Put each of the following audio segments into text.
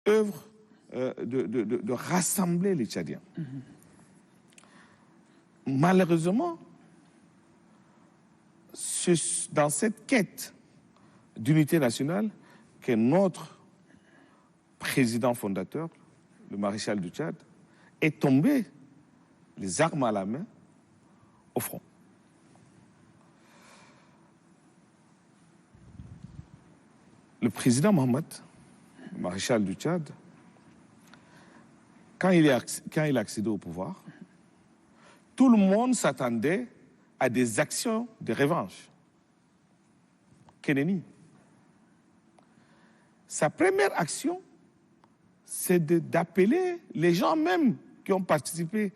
œuvre de rassembler les Tchadiens. Malheureusement, c'est dans cette quête d'unité nationale que notre président fondateur, le maréchal du Tchad, est tombé, les armes à la main, au front. Le président Mohamed, le maréchal du Tchad, quand il a accédé au pouvoir, tout le monde s'attendait à des actions de revanche. Que nenni. Sa première action, c'est d'appeler les gens même qui ont participé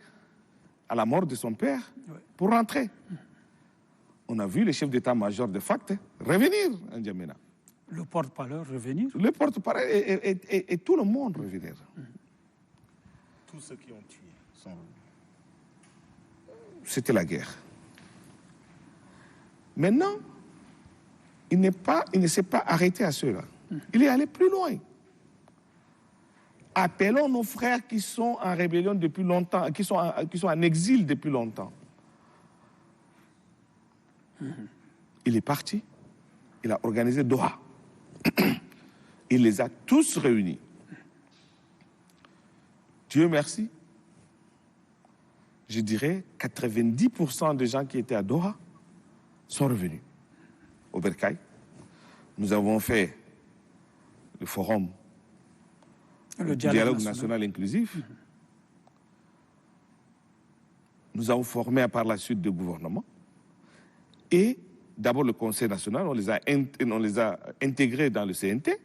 à la mort de son père pour rentrer. On a vu le chef d'état-major de FACT revenir à N'Djamena. Le porte-parole revenir. Le porte-parole et tout le monde revenir. Tous ceux qui ont tué sont revenus. C'était la guerre. Maintenant, il ne s'est pas arrêté à cela. Il est allé plus loin. Appelons nos frères qui sont en rébellion depuis longtemps, qui sont en exil depuis longtemps. Il est parti, il a organisé Doha. Il les a tous réunis. Dieu merci, je dirais 90% des gens qui étaient à Doha sont revenus au Bercail. Nous avons fait le forum, le dialogue national inclusif. Nous avons formé par la suite des gouvernements. Et d'abord le Conseil national, on les a intégrés dans le CNT.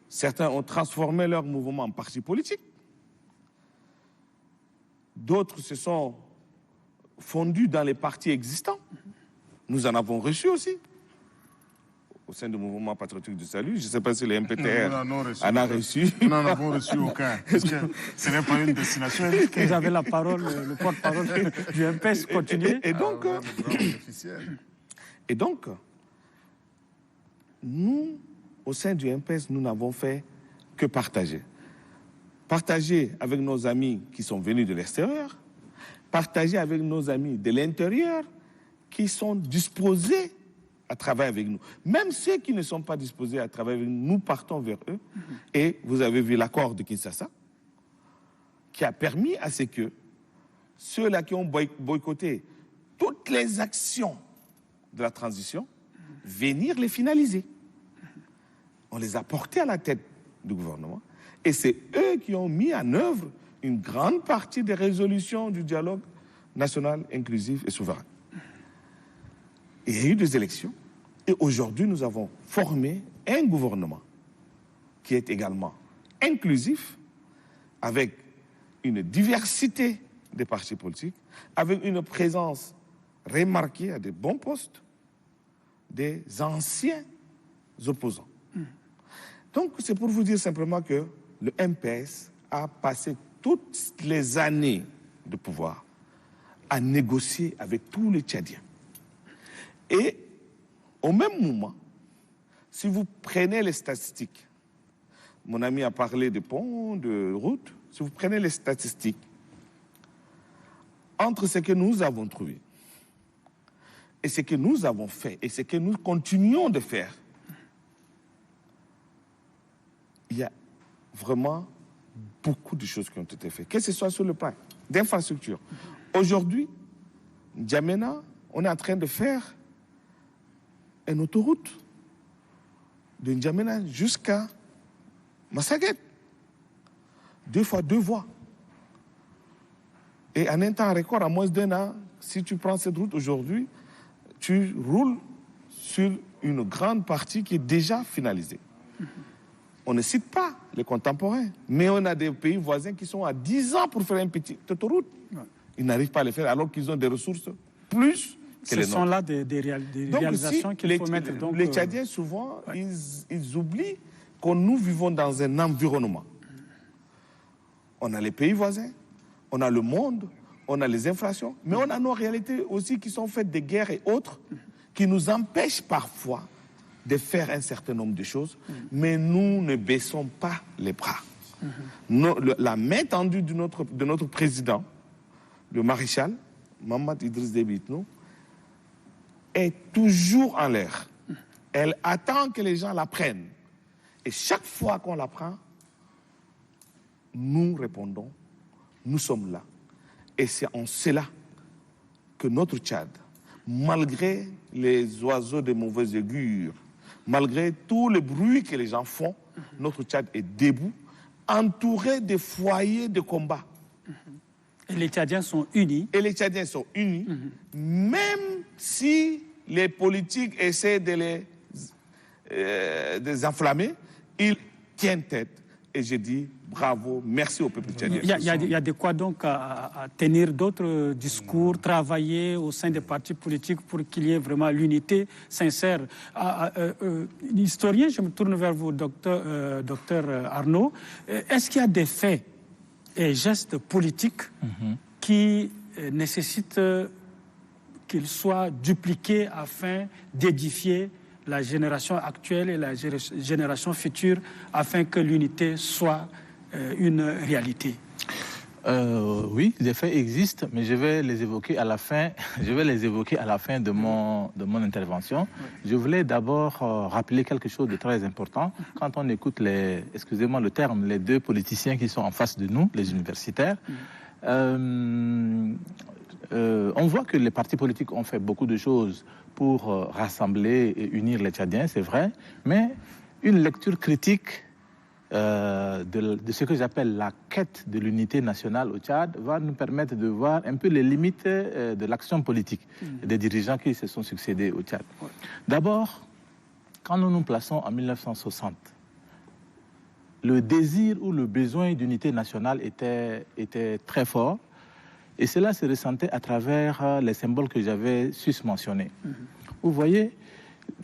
Certains ont transformé leur mouvement en parti politique. D'autres se sont fondus dans les partis existants. Nous en avons reçu aussi. Au sein du mouvement patriotique du salut, je ne sais pas si le MPTR en a reçu. Nous n'en avons reçu aucun. Parce que ce n'est pas une destination. Vous avez la parole, le porte-parole du MPS, continuez. Et donc, nous, au sein du MPS, nous n'avons fait que partager. Partager avec nos amis qui sont venus de l'extérieur, partager avec nos amis de l'intérieur qui sont disposés à travailler avec nous. Même ceux qui ne sont pas disposés à travailler avec nous, nous partons vers eux. Et vous avez vu l'accord de Kinshasa, qui a permis à ce que ceux-là qui ont boycotté toutes les actions de la transition, venir les finaliser. On les a portés à la tête du gouvernement. Et c'est eux qui ont mis en œuvre une grande partie des résolutions du dialogue national inclusif et souverain. Il y a eu des élections et aujourd'hui nous avons formé un gouvernement qui est également inclusif, avec une diversité des partis politiques, avec une présence remarquée à des bons postes des anciens opposants. Donc c'est pour vous dire simplement que le MPS a passé toutes les années de pouvoir à négocier avec tous les Tchadiens. Et au même moment, si vous prenez les statistiques, mon ami a parlé de ponts, de routes, si vous prenez les statistiques, entre ce que nous avons trouvé et ce que nous avons fait et ce que nous continuons de faire, il y a vraiment beaucoup de choses qui ont été faites, que ce soit sur le plan d'infrastructure. Aujourd'hui, N'Djamena, on est en train de faire une autoroute de N'Djamena jusqu'à Massaguet. 2 fois 2 voies. Et en un temps record, à moins d'1 an, si tu prends cette route aujourd'hui, tu roules sur une grande partie qui est déjà finalisée. On ne cite pas les contemporains, mais on a des pays voisins qui sont à 10 ans pour faire une petite autoroute. Ils n'arrivent pas à le faire alors qu'ils ont des ressources plus que les nôtres. Ce sont là des réalisations qu'il faut mettre. Donc, les Tchadiens, souvent, ils oublient que nous vivons dans un environnement. On a les pays voisins, on a le monde, on a les inflations, mais on a nos réalités aussi qui sont faites de guerres et autres, qui nous empêchent parfois de faire un certain nombre de choses, mais nous ne baissons pas les bras. La main tendue de notre président, le maréchal, Mahamat Idriss Déby Itno, est toujours en l'air. Elle attend que les gens la prennent. Et chaque fois qu'on la prend, nous répondons, nous sommes là. Et c'est en cela que notre Tchad, malgré les oiseaux de mauvaise augure, malgré tout le bruit que les gens font, notre Tchad est debout, entouré de foyers de combat. Et les Tchadiens sont unis. Et les Tchadiens sont unis, même si les politiques essaient de les enflammer, ils tiennent tête. Et je dis bravo, merci au peuple tchadien. Il y a de quoi donc à tenir d'autres discours, travailler au sein des partis politiques pour qu'il y ait vraiment l'unité sincère. Historien, je me tourne vers vous, docteur Arnaud. Est-ce qu'il y a des faits et gestes politiques qui nécessitent qu'ils soient dupliqués afin d'édifier la génération actuelle et la génération future afin que l'unité soit une réalité? Oui, les faits existent, mais je vais les évoquer à la fin. Je vais les évoquer à la fin de mon intervention. Je voulais d'abord rappeler quelque chose de très important. Quand on écoute excusez-moi le terme, les deux politiciens qui sont en face de nous, les universitaires, on voit que les partis politiques ont fait beaucoup de choses pour rassembler et unir les Tchadiens, c'est vrai, mais une lecture critique de ce que j'appelle la quête de l'unité nationale au Tchad va nous permettre de voir un peu les limites de l'action politique des dirigeants qui se sont succédés au Tchad. D'abord, quand nous nous plaçons en 1960, le désir ou le besoin d'unité nationale était très fort. Et cela se ressentait à travers les symboles que j'avais susmentionnés. Vous voyez,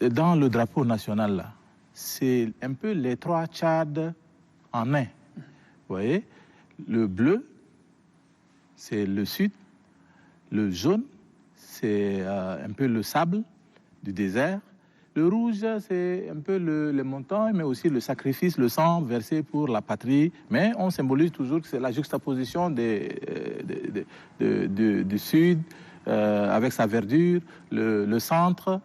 dans le drapeau national, là, c'est un peu les trois Tchads en un. Vous voyez, le bleu, c'est le sud. Le jaune, c'est un peu le sable du désert. Le rouge, c'est un peu les montagnes, mais aussi le sacrifice, le sang versé pour la patrie. Mais on symbolise toujours que c'est la juxtaposition du sud, avec sa verdure, le centre,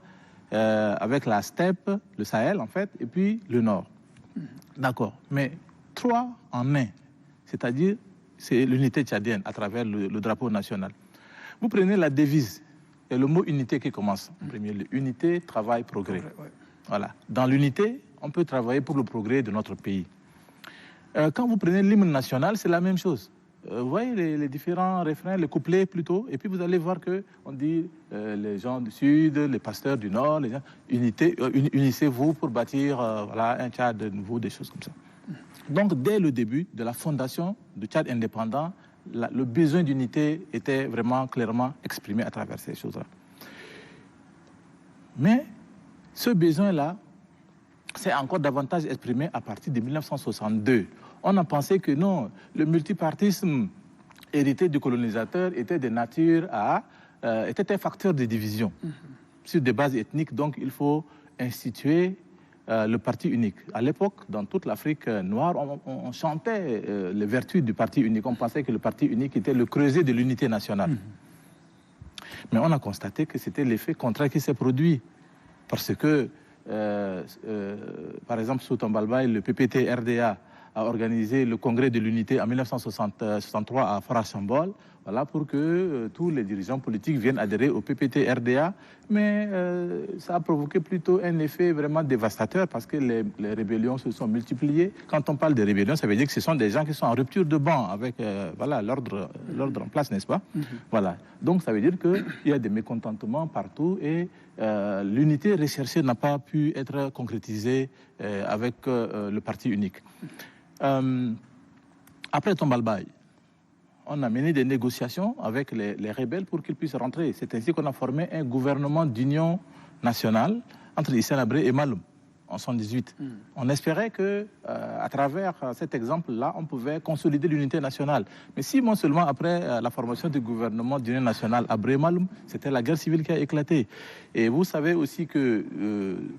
avec la steppe, le Sahel en fait, et puis le nord. D'accord. Mais trois en un, c'est-à-dire c'est l'unité tchadienne à travers le drapeau national. Vous prenez la devise. Et le mot unité qui commence en premier lieu. Unité, travail, progrès. Voilà. Dans l'unité, on peut travailler pour le progrès de notre pays. Quand vous prenez l'hymne national, c'est la même chose. Vous voyez les différents refrains, les couplets plutôt, et puis vous allez voir qu'on dit les gens du sud, les pasteurs du nord, les gens, unissez-vous pour bâtir voilà, un Tchad nouveau, des choses comme ça. Donc dès le début de la fondation du Tchad indépendant, le besoin d'unité était vraiment clairement exprimé à travers ces choses-là. Mais ce besoin-là, c'est encore davantage exprimé à partir de 1962. On a pensé que non, le multipartisme hérité du colonisateur était de nature était un facteur de division sur des bases ethniques. Donc il faut instituer le parti unique. À l'époque, dans toute l'Afrique noire, on chantait les vertus du parti unique. On pensait que le parti unique était le creuset de l'unité nationale. Mais on a constaté que c'était l'effet contraire qui s'est produit. Parce que, par exemple, sous Tombalbaye, le PPT-RDA a organisé le congrès de l'unité en 1963 à Farachambol, voilà, pour que tous les dirigeants politiques viennent adhérer au PPT-RDA. Mais ça a provoqué plutôt un effet vraiment dévastateur parce que les rébellions se sont multipliées. Quand on parle de rébellions, ça veut dire que ce sont des gens qui sont en rupture de banc avec voilà, l'ordre en place, n'est-ce pas? Voilà. Donc ça veut dire qu'il y a des mécontentements partout et l'unité recherchée n'a pas pu être concrétisée avec le parti unique. Après Tombalbaye, on a mené des négociations avec les rebelles pour qu'ils puissent rentrer. C'est ainsi qu'on a formé un gouvernement d'union nationale entre Hissène Habré et Maloum. en 1978. On espérait que, à travers cet exemple-là, on pouvait consolider l'unité nationale. Mais 6 mois seulement après la formation du gouvernement d'union nationale à Bremaloum, c'était la guerre civile qui a éclaté. Et vous savez aussi que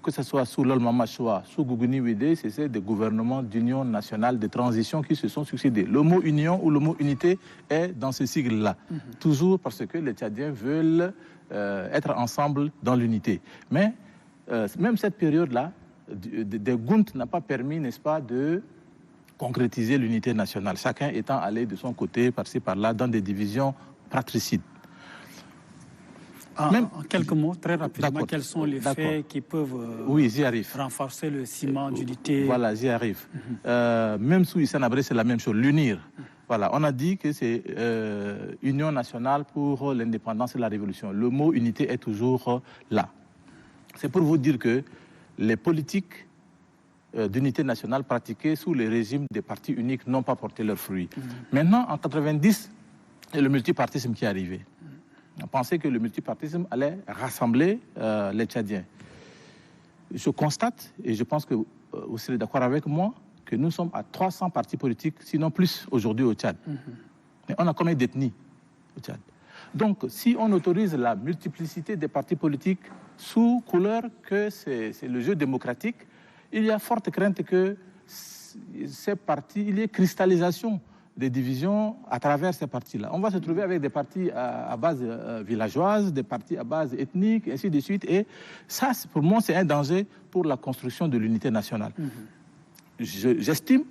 ce soit sous Lol Machoua, sous Gougouni Wede, c'est des gouvernements d'union nationale de transition qui se sont succédés. Le mot union ou le mot unité est dans ce sigle-là. Toujours parce que les Tchadiens veulent être ensemble dans l'unité. Mais même cette période-là, des Gountes n'a pas permis, n'est-ce pas, de concrétiser l'unité nationale, chacun étant allé de son côté, par-ci, par-là, dans des divisions fratricides. En quelques mots, très rapidement, quels sont les faits qui peuvent renforcer le ciment d'unité? Voilà, j'y arrive. Même sous Hissène Habré, c'est la même chose, l'unir. Voilà, on a dit que c'est Union nationale pour l'indépendance et la révolution. Le mot unité est toujours là. C'est pour vous dire que les politiques d'unité nationale pratiquées sous le régime des partis uniques n'ont pas porté leurs fruits. Maintenant, en 90, c'est le multipartisme qui est arrivé. On pensait que le multipartisme allait rassembler les Tchadiens. Je constate, et je pense que vous serez d'accord avec moi, que nous sommes à 300 partis politiques, sinon plus aujourd'hui au Tchad. Mais on a combien d'ethnies au Tchad? Donc, si on autorise la multiplicité des partis politiques sous couleur que c'est le jeu démocratique, il y a forte crainte que ces partis, il y ait cristallisation des divisions à travers ces partis-là. On va se trouver avec des partis à base villageoise, des partis à base ethnique, et ainsi de suite. Et ça, pour moi, c'est un danger pour la construction de l'unité nationale. J'estime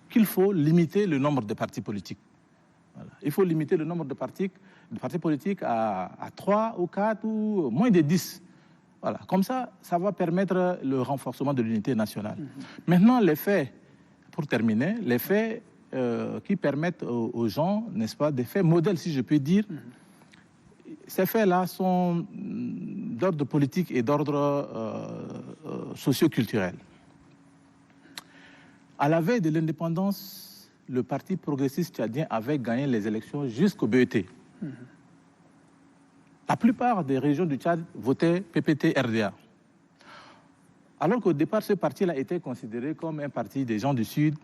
qu'il faut limiter le nombre de partis politiques. Voilà. Il faut limiter le nombre de partis politiques à 3 ou 4 ou moins de 10. Voilà. Comme ça, ça va permettre le renforcement de l'unité nationale. Maintenant, les faits, pour terminer, les faits qui permettent aux gens, n'est-ce pas, des faits modèles, si je peux dire, ces faits-là sont d'ordre politique et d'ordre socio-culturel. À la veille de l'indépendance, le Parti progressiste tchadien avait gagné les élections jusqu'au BET. La plupart des régions du Tchad votaient PPT-RDA. Alors qu'au départ, ce parti-là était considéré comme un parti des gens du Sud.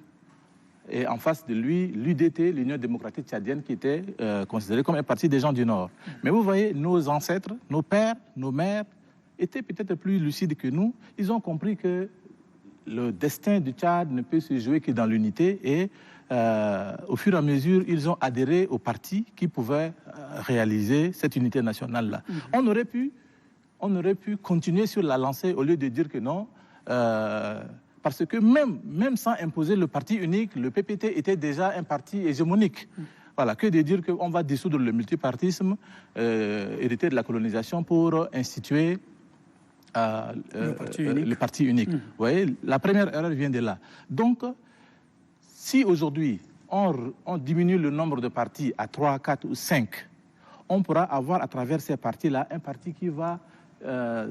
Et en face de lui, l'UDT, l'Union démocratique tchadienne, qui était considérée comme un parti des gens du Nord. Mais vous voyez, nos ancêtres, nos pères, nos mères, étaient peut-être plus lucides que nous. Ils ont compris que le destin du Tchad ne peut se jouer que dans l'unité et au fur et à mesure, ils ont adhéré aux partis qui pouvaient réaliser cette unité nationale-là. On aurait pu continuer sur la lancée au lieu de dire que non, parce que même sans imposer le parti unique, le PPT était déjà un parti hégémonique. Voilà, que de dire qu'on va dissoudre le multipartisme hérité de la colonisation pour instituer le parti unique. Vous voyez, la première erreur vient de là. Donc, si aujourd'hui on diminue le nombre de partis à 3, 4 ou 5, on pourra avoir à travers ces partis-là un parti qui va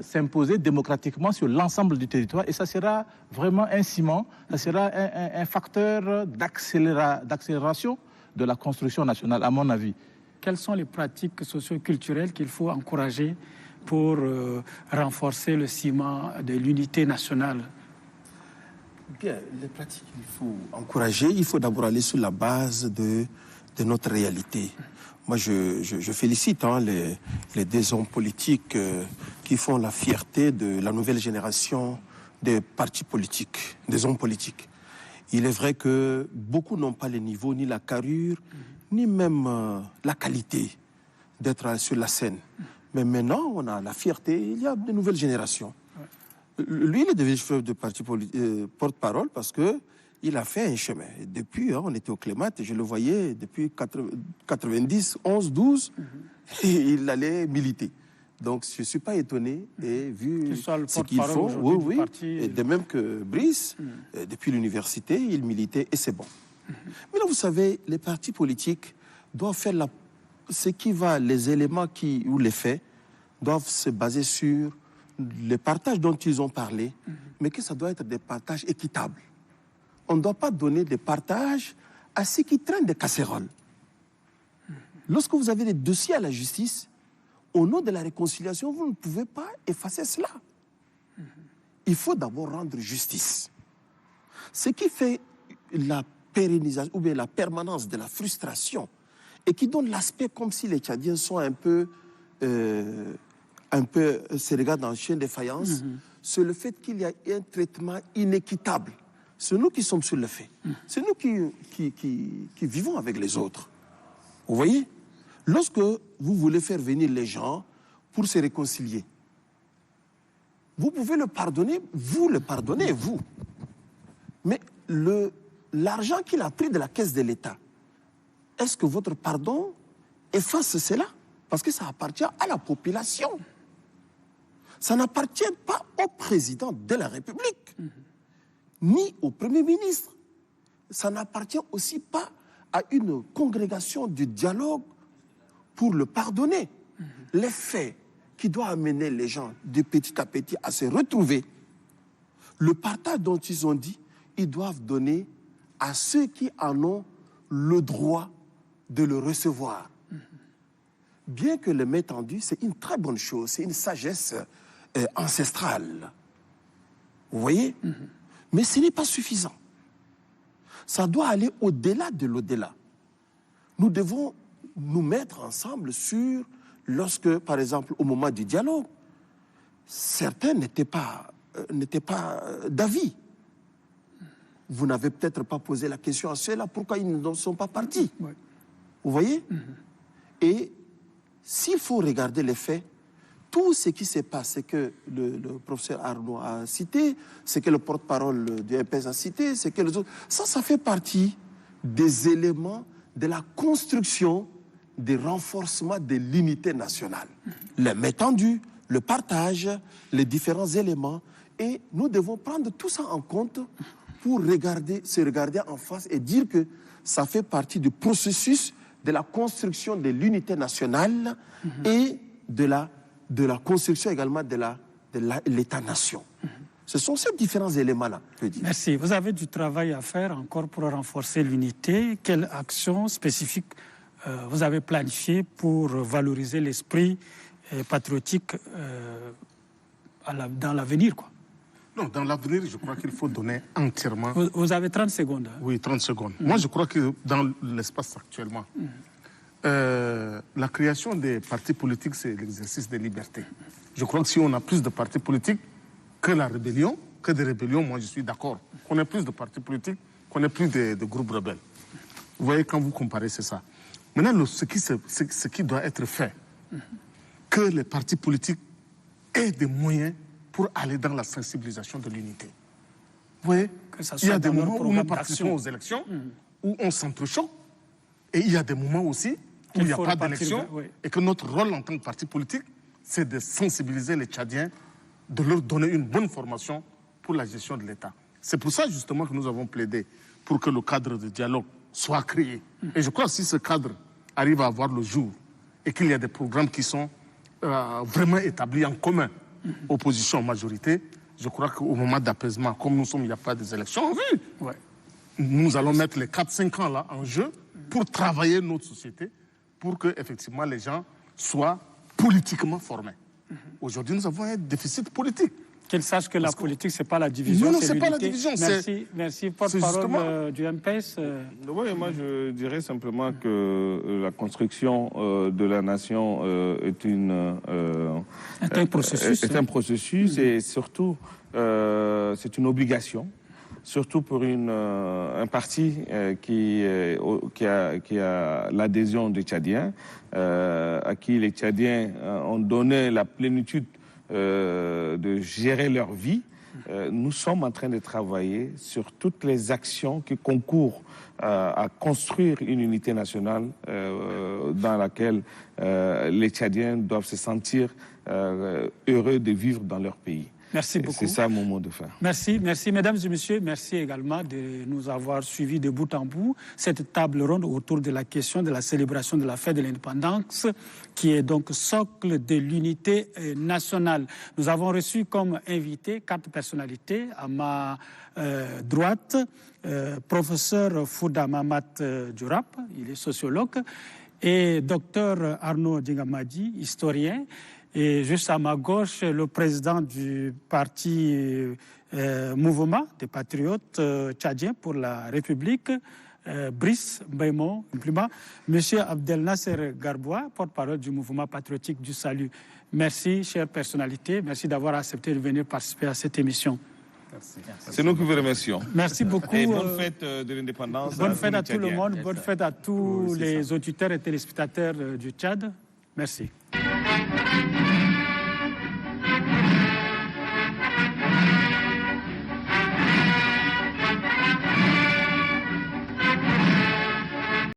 s'imposer démocratiquement sur l'ensemble du territoire et ça sera vraiment un ciment, ça sera un facteur d'accélération de la construction nationale, à mon avis. Quelles sont les pratiques socio-culturelles qu'il faut encourager pour renforcer le ciment de l'unité nationale? Bien, les pratiques qu'il faut encourager, il faut d'abord aller sur la base de notre réalité. Moi, je félicite les deux hommes politiques qui font la fierté de la nouvelle génération des partis politiques, des hommes politiques. Il est vrai que beaucoup n'ont pas le niveau, ni la carrure, ni même la qualité d'être sur la scène. Mais maintenant, on a la fierté, il y a de nouvelles générations. Lui, il est devenu chef de parti porte-parole parce qu'il a fait un chemin. Et depuis, on était au Clémat et je le voyais depuis 90, 11, 12, et il allait militer. Donc, je ne suis pas étonné, et vu ce qu'ils font, oui, et de même que Brice, depuis l'université, il militait et c'est bon. Mais là, vous savez, les partis politiques doivent faire ce qui va, les éléments ou les faits doivent se baser sur les partages dont ils ont parlé, mais que ça doit être des partages équitables. On ne doit pas donner des partages à ceux qui traînent des casseroles. Lorsque vous avez des dossiers à la justice, au nom de la réconciliation, vous ne pouvez pas effacer cela. il faut d'abord rendre justice. Ce qui fait la pérennisation ou bien la permanence de la frustration et qui donne l'aspect comme si les Tchadiens sont un peu se regardent en chien de faïence, c'est le fait qu'il y a un traitement inéquitable. C'est nous qui sommes sur le fait. C'est nous qui vivons avec les autres. Vous voyez? Lorsque vous voulez faire venir les gens pour se réconcilier, vous pouvez le pardonner, vous. Mais l'argent qu'il a pris de la caisse de l'État, est-ce que votre pardon efface cela? Parce que ça appartient à la population. Ça n'appartient pas au président de la République, ni au Premier ministre. Ça n'appartient aussi pas à une congrégation du dialogue pour le pardonner. Les faits qui doivent amener les gens de petit à petit à se retrouver, le partage dont ils ont dit, ils doivent donner à ceux qui en ont le droit de le recevoir. Bien que le main tendu, c'est une très bonne chose, c'est une sagesse ancestrale. Vous voyez? Mais ce n'est pas suffisant. Ça doit aller au-delà de l'au-delà. Nous devons nous mettre ensemble sur, lorsque, par exemple, au moment du dialogue, certains n'étaient pas d'avis. Vous n'avez peut-être pas posé la question à ceux-là, pourquoi ils ne sont pas partis? Oui. Vous voyez? Et s'il faut regarder les faits, tout ce qui se passe, ce que le professeur Arnaud a cité, ce que le porte-parole du MPS a cité, ce que les autres... Ça fait partie des éléments de la construction des renforcements de l'unité nationale. Les mains tendues, le partage, les différents éléments. Et nous devons prendre tout ça en compte pour se regarder en face et dire que ça fait partie du processus de la construction de l'unité nationale et de la construction également de l'État-nation. Ce sont ces différents éléments-là, je dis. Merci. Vous avez du travail à faire encore pour renforcer l'unité. Quelle action spécifique vous avez planifiée pour valoriser l'esprit patriotique dans l'avenir, quoi? Non, dans l'avenir, je crois qu'il faut donner entièrement... Vous avez 30 secondes. Hein? Oui, 30 secondes. Moi, je crois que dans l'espace actuellement, la création des partis politiques, c'est l'exercice des libertés. Je crois que si on a plus de partis politiques que la rébellion, que des rébellions, moi, je suis d'accord. Qu'on ait plus de partis politiques, qu'on ait plus de groupes rebelles. Vous voyez, quand vous comparez, c'est ça. Maintenant, ce qui doit être fait, que les partis politiques aient des moyens pour aller dans la sensibilisation de l'unité. Vous voyez, il y a des moments où nous participons aux élections, où on s'entrechoque, et il y a des moments aussi où il n'y a pas d'élection, et que notre rôle en tant que parti politique, c'est de sensibiliser les Tchadiens, de leur donner une bonne formation pour la gestion de l'État. C'est pour ça justement que nous avons plaidé pour que le cadre de dialogue soit créé. Et je crois que si ce cadre arrive à avoir le jour, et qu'il y a des programmes qui sont vraiment établis en commun, opposition, majorité, je crois qu'au moment d'apaisement, comme nous sommes, il n'y a pas des élections en vue, nous allons mettre les 4-5 ans là en jeu pour travailler notre société, pour que effectivement les gens soient politiquement formés. Aujourd'hui, nous avons un déficit politique. Qu'ils sachent que la politique, ce n'est pas la division. Non, ce n'est pas la division. Merci. Porte-parole du MPS. Oui, moi, je dirais simplement que la construction de la nation est un processus et surtout, c'est une obligation. Surtout pour un parti qui a l'adhésion des Tchadiens, à qui les Tchadiens ont donné la plénitude de gérer leur vie. Nous sommes en train de travailler sur toutes les actions qui concourent à construire une unité nationale dans laquelle les Tchadiens doivent se sentir heureux de vivre dans leur pays. Merci beaucoup. C'est ça mon mot de fin. Merci, mesdames et messieurs. Merci également de nous avoir suivis de bout en bout cette table ronde autour de la question de la célébration de la fête de l'indépendance, qui est donc socle de l'unité nationale. Nous avons reçu comme invités 4 personnalités à ma droite. Professeur Fouda Mamat Diorap, il est sociologue, et docteur Arnaud Dingamadi, historien. Et juste à ma gauche, le président du parti Mouvement des Patriotes tchadiens pour la République, Brice Mbaïmo Mpluma, Monsieur Abdel Nasser Garboua, porte-parole du Mouvement patriotique du Salut. Merci, chère personnalité. Merci d'avoir accepté de venir participer à cette émission. Merci. C'est nous qui vous remercions. Merci beaucoup. Et bonne fête de l'indépendance. Bonne fête à tout le Tchadiens. monde. Bonne fête à tous les auditeurs et téléspectateurs du Tchad. Merci.